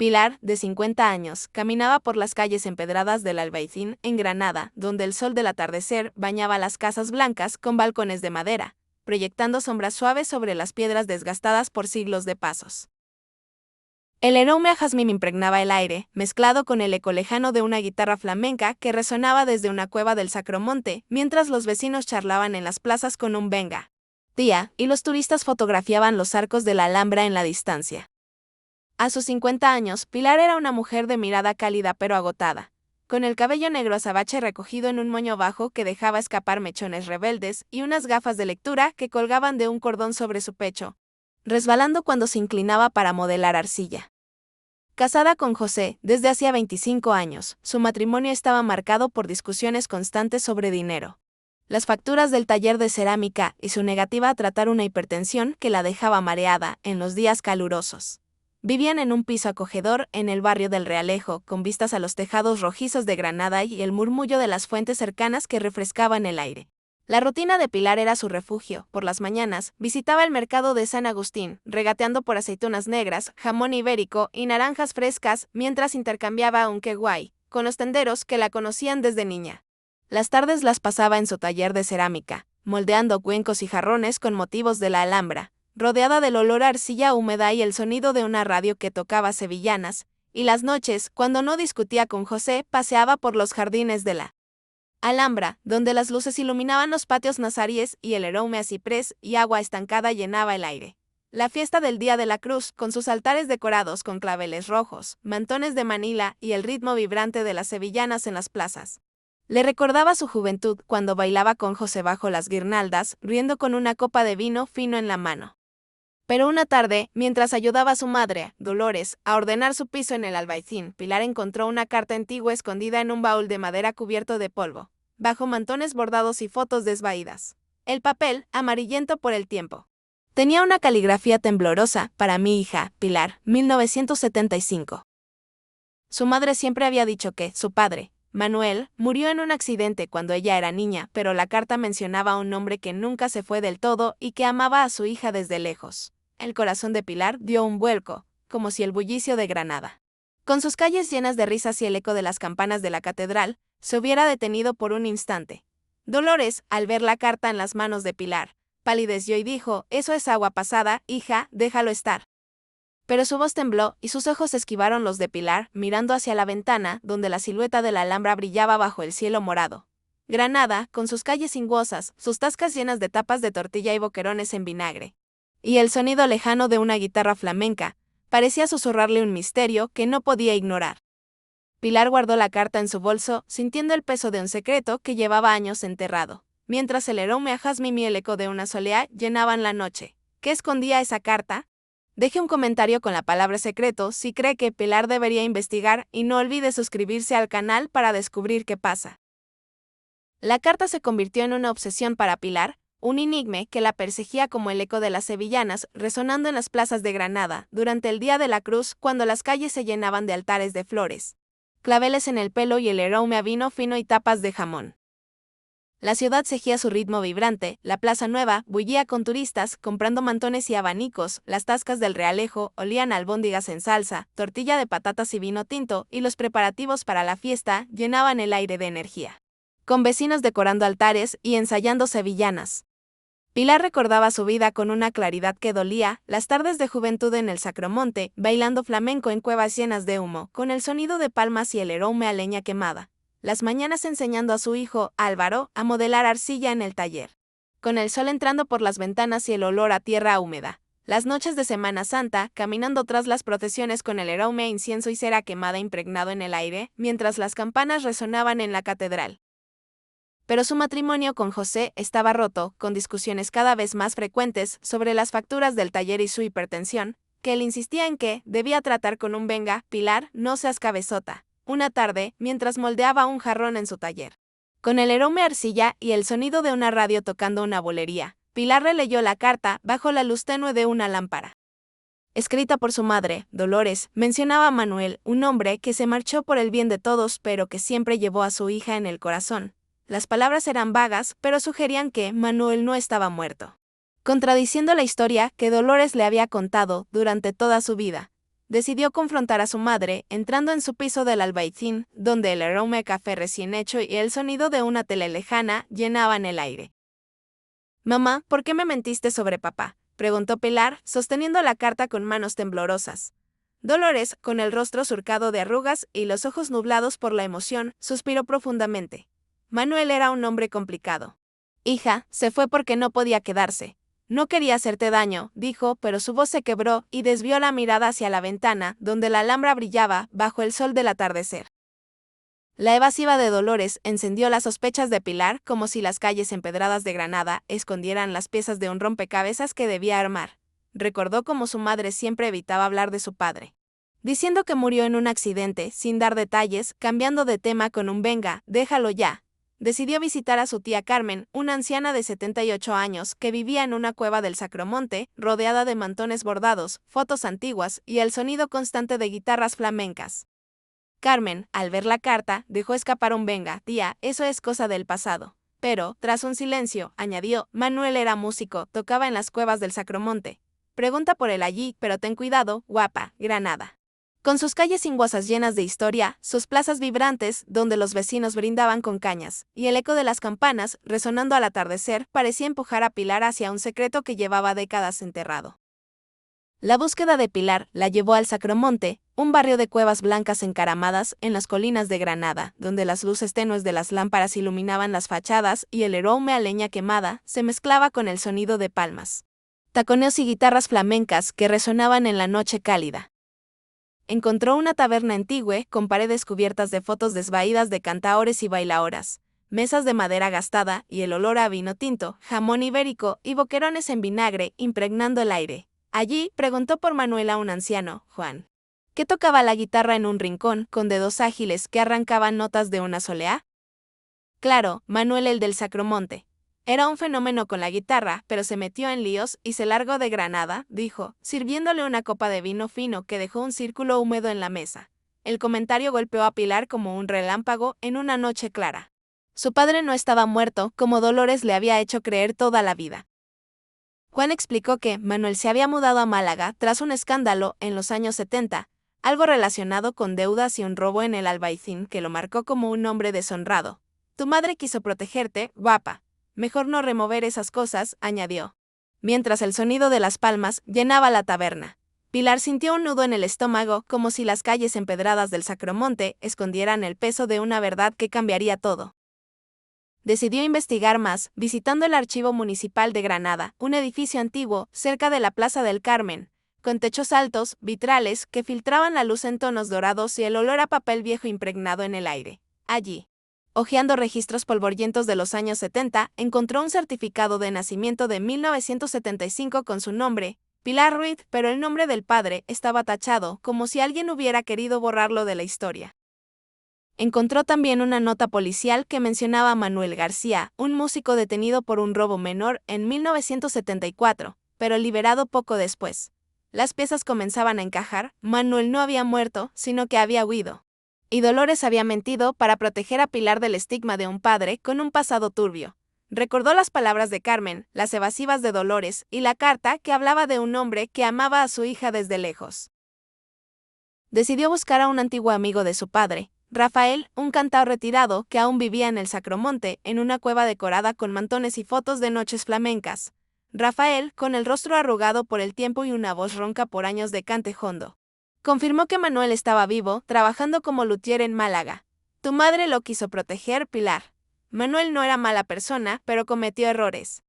Pilar, de 50 años, caminaba por las calles empedradas del Albaicín, en Granada, donde el sol del atardecer bañaba las casas blancas con balcones de madera, proyectando sombras suaves sobre las piedras desgastadas por siglos de pasos. El aroma a jazmín impregnaba el aire, mezclado con el eco lejano de una guitarra flamenca que resonaba desde una cueva del Sacromonte, mientras los vecinos charlaban en las plazas con un venga, tía, y los turistas fotografiaban los arcos de la Alhambra en la distancia. A sus 50 años, Pilar era una mujer de mirada cálida pero agotada, con el cabello negro azabache recogido en un moño bajo que dejaba escapar mechones rebeldes y unas gafas de lectura que colgaban de un cordón sobre su pecho, resbalando cuando se inclinaba para modelar arcilla. Casada con José desde hacía 25 años, su matrimonio estaba marcado por discusiones constantes sobre dinero, las facturas del taller de cerámica y su negativa a tratar una hipertensión que la dejaba mareada en los días calurosos. Vivían en un piso acogedor en el barrio del Realejo, con vistas a los tejados rojizos de Granada y el murmullo de las fuentes cercanas que refrescaban el aire. La rutina de Pilar era su refugio. Por las mañanas, visitaba el mercado de San Agustín, regateando por aceitunas negras, jamón ibérico y naranjas frescas, mientras intercambiaba un queguay con los tenderos que la conocían desde niña. Las tardes las pasaba en su taller de cerámica, moldeando cuencos y jarrones con motivos de la Alhambra, rodeada del olor a arcilla húmeda y el sonido de una radio que tocaba sevillanas, y las noches, cuando no discutía con José, paseaba por los jardines de la Alhambra, donde las luces iluminaban los patios nazaríes y el aroma a ciprés y agua estancada llenaba el aire. La fiesta del Día de la Cruz, con sus altares decorados con claveles rojos, mantones de Manila y el ritmo vibrante de las sevillanas en las plazas, le recordaba su juventud cuando bailaba con José bajo las guirnaldas, riendo con una copa de vino fino en la mano. Pero una tarde, mientras ayudaba a su madre, Dolores, a ordenar su piso en el Albaicín, Pilar encontró una carta antigua escondida en un baúl de madera cubierto de polvo, bajo mantones bordados y fotos desvaídas. El papel, amarillento por el tiempo. Tenía una caligrafía temblorosa: para mi hija, Pilar, 1975. Su madre siempre había dicho que su padre, Manuel, murió en un accidente cuando ella era niña, pero la carta mencionaba a un hombre que nunca se fue del todo y que amaba a su hija desde lejos. El corazón de Pilar dio un vuelco, como si el bullicio de Granada, con sus calles llenas de risas y el eco de las campanas de la catedral, se hubiera detenido por un instante. Dolores, al ver la carta en las manos de Pilar, palideció y dijo: «Eso es agua pasada, hija, déjalo estar». Pero su voz tembló y sus ojos esquivaron los de Pilar, mirando hacia la ventana, donde la silueta de la Alhambra brillaba bajo el cielo morado. Granada, con sus calles sinuosas, sus tascas llenas de tapas de tortilla y boquerones en vinagre, y el sonido lejano de una guitarra flamenca, parecía susurrarle un misterio que no podía ignorar. Pilar guardó la carta en su bolso, sintiendo el peso de un secreto que llevaba años enterrado, mientras el aroma a jazmín y el eco de una soleá llenaban la noche. ¿Qué escondía esa carta? Deje un comentario con la palabra secreto si cree que Pilar debería investigar, y no olvide suscribirse al canal para descubrir qué pasa. La carta se convirtió en una obsesión para Pilar, un enigma que la perseguía como el eco de las sevillanas resonando en las plazas de Granada durante el Día de la Cruz, cuando las calles se llenaban de altares de flores, claveles en el pelo y el aroma a vino fino y tapas de jamón. La ciudad seguía su ritmo vibrante, la Plaza Nueva bullía con turistas comprando mantones y abanicos, las tascas del Realejo olían a albóndigas en salsa, tortilla de patatas y vino tinto, y los preparativos para la fiesta llenaban el aire de energía, con vecinos decorando altares y ensayando sevillanas. Pilar recordaba su vida con una claridad que dolía, las tardes de juventud en el Sacromonte, bailando flamenco en cuevas llenas de humo, con el sonido de palmas y el aroma a leña quemada. Las mañanas enseñando a su hijo, Álvaro, a modelar arcilla en el taller, con el sol entrando por las ventanas y el olor a tierra húmeda. Las noches de Semana Santa, caminando tras las procesiones con el aroma a incienso y cera quemada impregnado en el aire, mientras las campanas resonaban en la catedral. Pero su matrimonio con José estaba roto, con discusiones cada vez más frecuentes sobre las facturas del taller y su hipertensión, que él insistía en que debía tratar con un venga: «Pilar, no seas cabezota». Una tarde, mientras moldeaba un jarrón en su taller, con el aroma a arcilla y el sonido de una radio tocando una bolería, Pilar releyó la carta bajo la luz tenue de una lámpara. Escrita por su madre, Dolores, mencionaba a Manuel, un hombre que se marchó por el bien de todos pero que siempre llevó a su hija en el corazón. Las palabras eran vagas, pero sugerían que Manuel no estaba muerto, contradiciendo la historia que Dolores le había contado durante toda su vida. Decidió confrontar a su madre, entrando en su piso del Albaicín, donde el aroma a café recién hecho y el sonido de una tele lejana llenaban el aire. «Mamá, ¿por qué me mentiste sobre papá?», preguntó Pilar, sosteniendo la carta con manos temblorosas. Dolores, con el rostro surcado de arrugas y los ojos nublados por la emoción, suspiró profundamente. Manuel era un hombre complicado. «Hija, se fue porque no podía quedarse. No quería hacerte daño», dijo, pero su voz se quebró y desvió la mirada hacia la ventana, donde la alhambra brillaba bajo el sol del atardecer. La evasiva de Dolores encendió las sospechas de Pilar, como si las calles empedradas de Granada escondieran las piezas de un rompecabezas que debía armar. Recordó cómo su madre siempre evitaba hablar de su padre, diciendo que murió en un accidente, sin dar detalles, cambiando de tema con un «venga, déjalo ya». Decidió visitar a su tía Carmen, una anciana de 78 años que vivía en una cueva del Sacromonte, rodeada de mantones bordados, fotos antiguas y el sonido constante de guitarras flamencas. Carmen, al ver la carta, dejó escapar un «venga, tía, eso es cosa del pasado». Pero, tras un silencio, añadió: «Manuel era músico, tocaba en las cuevas del Sacromonte. Pregunta por él allí, pero ten cuidado, guapa, Granada. Con sus calles sinuosas llenas de historia, sus plazas vibrantes, donde los vecinos brindaban con cañas, y el eco de las campanas, resonando al atardecer, parecía empujar a Pilar hacia un secreto que llevaba décadas enterrado». La búsqueda de Pilar la llevó al Sacromonte, un barrio de cuevas blancas encaramadas en las colinas de Granada, donde las luces tenues de las lámparas iluminaban las fachadas y el aroma a leña quemada se mezclaba con el sonido de palmas, taconeos y guitarras flamencas que resonaban en la noche cálida. Encontró una taberna antigua con paredes cubiertas de fotos desvaídas de cantaores y bailaoras, mesas de madera gastada y el olor a vino tinto, jamón ibérico y boquerones en vinagre impregnando el aire. Allí preguntó por Manuel a un anciano, Juan, que tocaba la guitarra en un rincón con dedos ágiles que arrancaban notas de una soleá. Claro, Manuel, el del Sacromonte. Era un fenómeno con la guitarra, pero se metió en líos y se largó de Granada, dijo, sirviéndole una copa de vino fino que dejó un círculo húmedo en la mesa. El comentario golpeó a Pilar como un relámpago en una noche clara. Su padre no estaba muerto, como Dolores le había hecho creer toda la vida. Juan explicó que Manuel se había mudado a Málaga tras un escándalo en los años 70, algo relacionado con deudas y un robo en el Albaicín que lo marcó como un hombre deshonrado. «Tu madre quiso protegerte, guapa. Mejor no remover esas cosas», añadió. Mientras el sonido de las palmas llenaba la taberna, Pilar sintió un nudo en el estómago, como si las calles empedradas del Sacromonte escondieran el peso de una verdad que cambiaría todo. Decidió investigar más, visitando el Archivo Municipal de Granada, un edificio antiguo cerca de la Plaza del Carmen, con techos altos, vitrales que filtraban la luz en tonos dorados y el olor a papel viejo impregnado en el aire. Allí, hojeando registros polvorientos de los años 70, encontró un certificado de nacimiento de 1975 con su nombre, Pilar Ruiz, pero el nombre del padre estaba tachado, como si alguien hubiera querido borrarlo de la historia. Encontró también una nota policial que mencionaba a Manuel García, un músico detenido por un robo menor en 1974, pero liberado poco después. Las piezas comenzaban a encajar. Manuel no había muerto, sino que había huido. Y Dolores había mentido para proteger a Pilar del estigma de un padre con un pasado turbio. Recordó las palabras de Carmen, las evasivas de Dolores, y la carta que hablaba de un hombre que amaba a su hija desde lejos. Decidió buscar a un antiguo amigo de su padre, Rafael, un cantaor retirado que aún vivía en el Sacromonte, en una cueva decorada con mantones y fotos de noches flamencas. Rafael, con el rostro arrugado por el tiempo y una voz ronca por años de cante hondo, confirmó que Manuel estaba vivo, trabajando como luthier en Málaga. «Tu madre lo quiso proteger, Pilar. Manuel no era mala persona, pero cometió errores».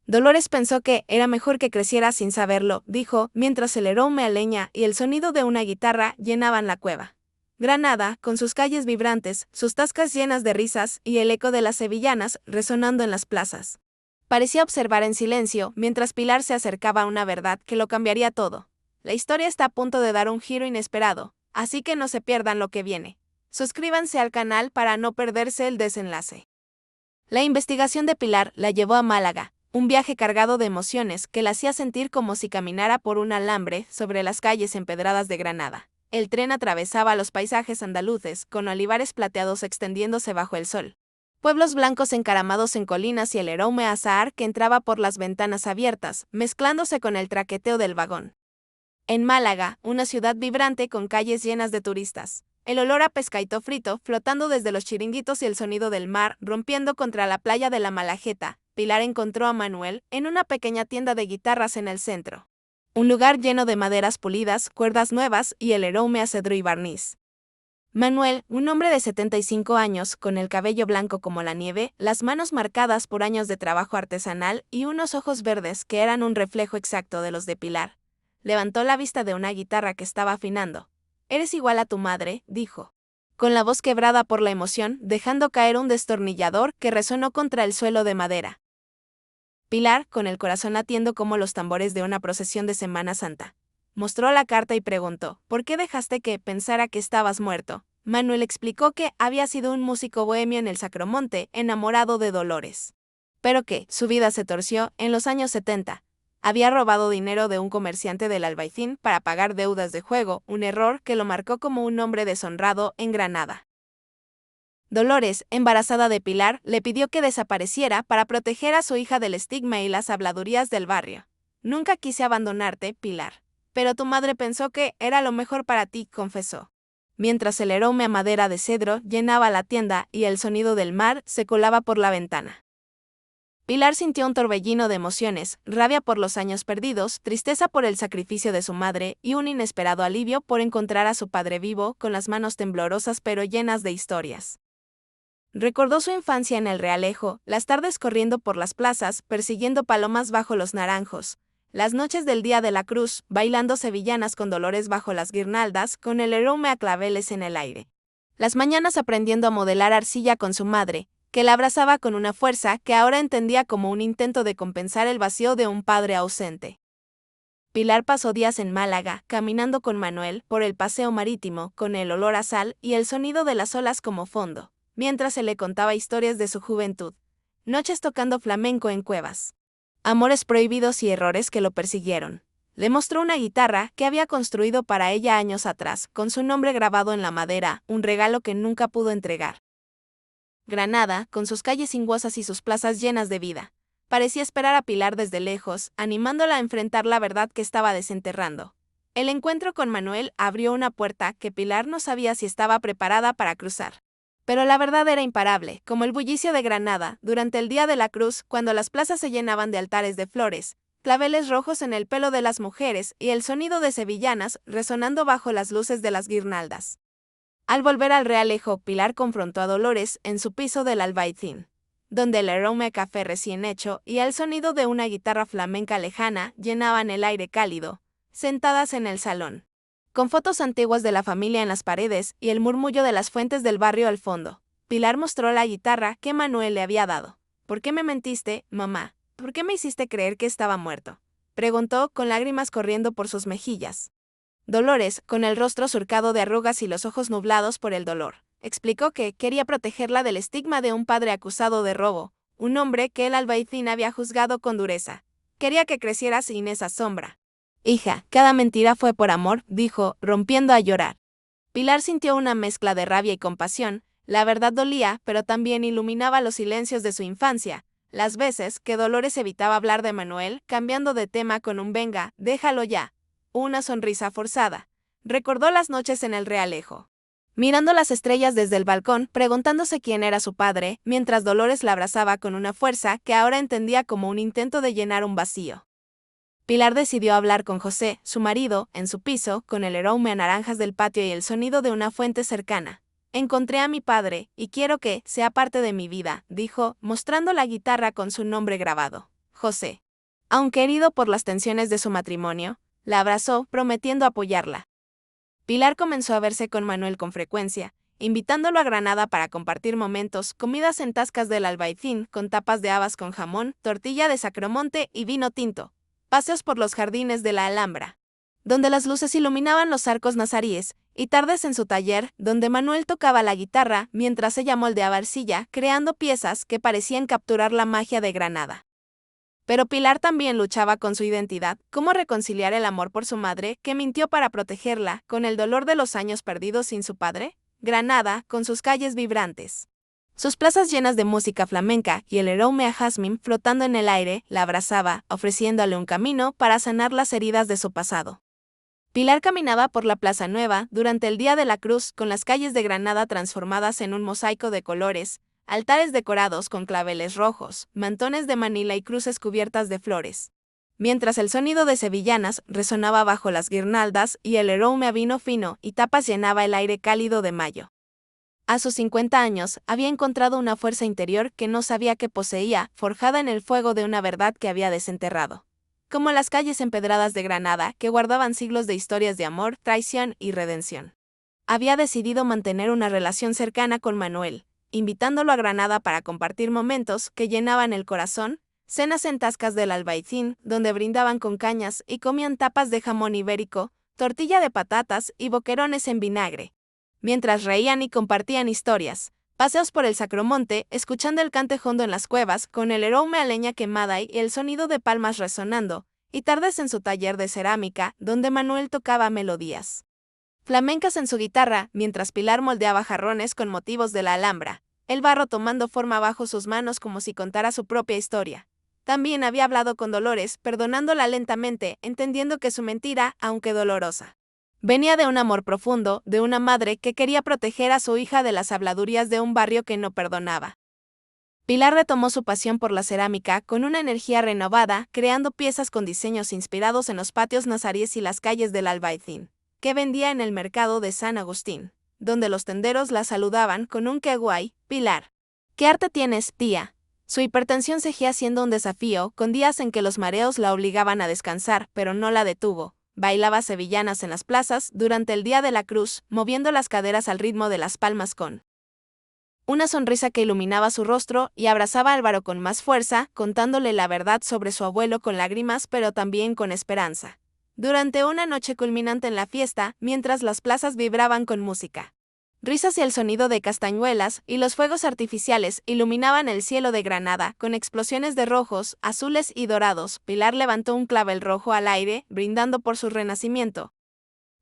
Dolores pensó que era mejor que creciera sin saberlo, dijo, mientras el aroma a leña y el sonido de una guitarra llenaban la cueva. Granada, con sus calles vibrantes, sus tascas llenas de risas y el eco de las sevillanas resonando en las plazas. Parecía observar en silencio mientras Pilar se acercaba a una verdad que lo cambiaría todo. La historia está a punto de dar un giro inesperado, así que no se pierdan lo que viene. Suscríbanse al canal para no perderse el desenlace. La investigación de Pilar la llevó a Málaga, un viaje cargado de emociones que la hacía sentir como si caminara por un alambre sobre las calles empedradas de Granada. El tren atravesaba los paisajes andaluces, con olivares plateados extendiéndose bajo el sol, pueblos blancos encaramados en colinas y el aroma a azahar que entraba por las ventanas abiertas, mezclándose con el traqueteo del vagón. En Málaga, una ciudad vibrante con calles llenas de turistas. El olor a pescadito frito flotando desde los chiringuitos y el sonido del mar rompiendo contra la playa de la Malajeta, Pilar encontró a Manuel en una pequeña tienda de guitarras en el centro. Un lugar lleno de maderas pulidas, cuerdas nuevas y el aroma a cedro y barniz. Manuel, un hombre de 75 años, con el cabello blanco como la nieve, las manos marcadas por años de trabajo artesanal y unos ojos verdes que eran un reflejo exacto de los de Pilar, levantó la vista de una guitarra que estaba afinando. «Eres igual a tu madre», dijo, con la voz quebrada por la emoción, dejando caer un destornillador que resonó contra el suelo de madera. Pilar, con el corazón latiendo como los tambores de una procesión de Semana Santa, mostró la carta y preguntó, «¿Por qué dejaste que pensara que estabas muerto?». Manuel explicó que había sido un músico bohemio en el Sacromonte, enamorado de Dolores. Pero que su vida se torció en los años 70. Había robado dinero de un comerciante del Albaicín para pagar deudas de juego, un error que lo marcó como un hombre deshonrado en Granada. Dolores, embarazada de Pilar, le pidió que desapareciera para proteger a su hija del estigma y las habladurías del barrio. «Nunca quise abandonarte, Pilar. Pero tu madre pensó que era lo mejor para ti», confesó. Mientras el aroma a madera de cedro llenaba la tienda y el sonido del mar se colaba por la ventana. Pilar sintió un torbellino de emociones, rabia por los años perdidos, tristeza por el sacrificio de su madre y un inesperado alivio por encontrar a su padre vivo, con las manos temblorosas pero llenas de historias. Recordó su infancia en el Realejo, las tardes corriendo por las plazas, persiguiendo palomas bajo los naranjos, las noches del Día de la Cruz, bailando sevillanas con Dolores bajo las guirnaldas, con el aroma a claveles en el aire. Las mañanas aprendiendo a modelar arcilla con su madre, que la abrazaba con una fuerza que ahora entendía como un intento de compensar el vacío de un padre ausente. Pilar pasó días en Málaga, caminando con Manuel por el paseo marítimo, con el olor a sal y el sonido de las olas como fondo, mientras se le contaba historias de su juventud, noches tocando flamenco en cuevas, amores prohibidos y errores que lo persiguieron. Le mostró una guitarra que había construido para ella años atrás, con su nombre grabado en la madera, un regalo que nunca pudo entregar. Granada, con sus calles sinuosas y sus plazas llenas de vida, parecía esperar a Pilar desde lejos, animándola a enfrentar la verdad que estaba desenterrando. El encuentro con Manuel abrió una puerta que Pilar no sabía si estaba preparada para cruzar. Pero la verdad era imparable, como el bullicio de Granada, durante el Día de la Cruz, cuando las plazas se llenaban de altares de flores, claveles rojos en el pelo de las mujeres y el sonido de sevillanas resonando bajo las luces de las guirnaldas. Al volver al Realejo, Pilar confrontó a Dolores en su piso del Albaicín, donde el aroma a café recién hecho y el sonido de una guitarra flamenca lejana llenaban el aire cálido, sentadas en el salón, con fotos antiguas de la familia en las paredes y el murmullo de las fuentes del barrio al fondo. Pilar mostró la guitarra que Manuel le había dado. «¿Por qué me mentiste, mamá? ¿Por qué me hiciste creer que estaba muerto?», preguntó con lágrimas corriendo por sus mejillas. Dolores, con el rostro surcado de arrugas y los ojos nublados por el dolor, explicó que quería protegerla del estigma de un padre acusado de robo, un hombre que el Albaicín había juzgado con dureza. Quería que creciera sin esa sombra. «Hija, cada mentira fue por amor», dijo, rompiendo a llorar. Pilar sintió una mezcla de rabia y compasión. La verdad dolía, pero también iluminaba los silencios de su infancia. Las veces que Dolores evitaba hablar de Manuel, cambiando de tema con un «venga, déjalo ya», una sonrisa forzada. Recordó las noches en el Realejo, mirando las estrellas desde el balcón, preguntándose quién era su padre, mientras Dolores la abrazaba con una fuerza que ahora entendía como un intento de llenar un vacío. Pilar decidió hablar con José, su marido, en su piso, con el aroma a naranjas del patio y el sonido de una fuente cercana. «Encontré a mi padre, y quiero que sea parte de mi vida», dijo, mostrando la guitarra con su nombre grabado. José, aunque herido por las tensiones de su matrimonio, la abrazó, prometiendo apoyarla. Pilar comenzó a verse con Manuel con frecuencia, invitándolo a Granada para compartir momentos, comidas en tascas del Albaicín, con tapas de habas con jamón, tortilla de Sacromonte y vino tinto, paseos por los jardines de la Alhambra, donde las luces iluminaban los arcos nazaríes, y tardes en su taller, donde Manuel tocaba la guitarra mientras ella moldeaba arcilla, creando piezas que parecían capturar la magia de Granada. Pero Pilar también luchaba con su identidad. ¿Cómo reconciliar el amor por su madre, que mintió para protegerla, con el dolor de los años perdidos sin su padre? Granada, con sus calles vibrantes, sus plazas llenas de música flamenca y el aroma a jazmín flotando en el aire, la abrazaba, ofreciéndole un camino para sanar las heridas de su pasado. Pilar caminaba por la Plaza Nueva durante el Día de la Cruz con las calles de Granada transformadas en un mosaico de colores, altares decorados con claveles rojos, mantones de Manila y cruces cubiertas de flores. Mientras el sonido de sevillanas resonaba bajo las guirnaldas y el aroma a vino fino y tapas llenaba el aire cálido de mayo. A sus 50 años, había encontrado una fuerza interior que no sabía que poseía, forjada en el fuego de una verdad que había desenterrado. Como las calles empedradas de Granada, que guardaban siglos de historias de amor, traición y redención. Había decidido mantener una relación cercana con Manuel, invitándolo a Granada para compartir momentos que llenaban el corazón, cenas en tascas del Albaicín, donde brindaban con cañas y comían tapas de jamón ibérico, tortilla de patatas y boquerones en vinagre. Mientras reían y compartían historias, paseos por el Sacromonte, escuchando el cante hondo en las cuevas, con el aroma a leña quemada y el sonido de palmas resonando, y tardes en su taller de cerámica, donde Manuel tocaba melodías flamencas en su guitarra, mientras Pilar moldeaba jarrones con motivos de la Alhambra, el barro tomando forma bajo sus manos como si contara su propia historia. También había hablado con Dolores, perdonándola lentamente, entendiendo que su mentira, aunque dolorosa, venía de un amor profundo, de una madre que quería proteger a su hija de las habladurías de un barrio que no perdonaba. Pilar retomó su pasión por la cerámica con una energía renovada, creando piezas con diseños inspirados en los patios nazaríes y las calles del Albaicín, que vendía en el mercado de San Agustín, donde los tenderos la saludaban con un "qué guay, Pilar. ¿Qué arte tienes, tía?". Su hipertensión seguía siendo un desafío, con días en que los mareos la obligaban a descansar, pero no la detuvo. Bailaba sevillanas en las plazas durante el Día de la Cruz, moviendo las caderas al ritmo de las palmas con una sonrisa que iluminaba su rostro, y abrazaba a Álvaro con más fuerza, contándole la verdad sobre su abuelo con lágrimas pero también con esperanza. Durante una noche culminante en la fiesta, mientras las plazas vibraban con música, risas y el sonido de castañuelas y los fuegos artificiales iluminaban el cielo de Granada con explosiones de rojos, azules y dorados, Pilar levantó un clavel rojo al aire, brindando por su renacimiento.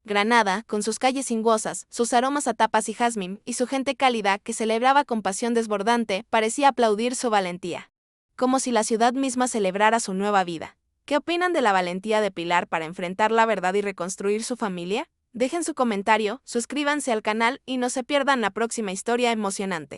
Granada, con sus calles sinuosas, sus aromas a tapas y jazmín, y su gente cálida que celebraba con pasión desbordante, parecía aplaudir su valentía. Como si la ciudad misma celebrara su nueva vida. ¿Qué opinan de la valentía de Pilar para enfrentar la verdad y reconstruir su familia? Dejen su comentario, suscríbanse al canal y no se pierdan la próxima historia emocionante.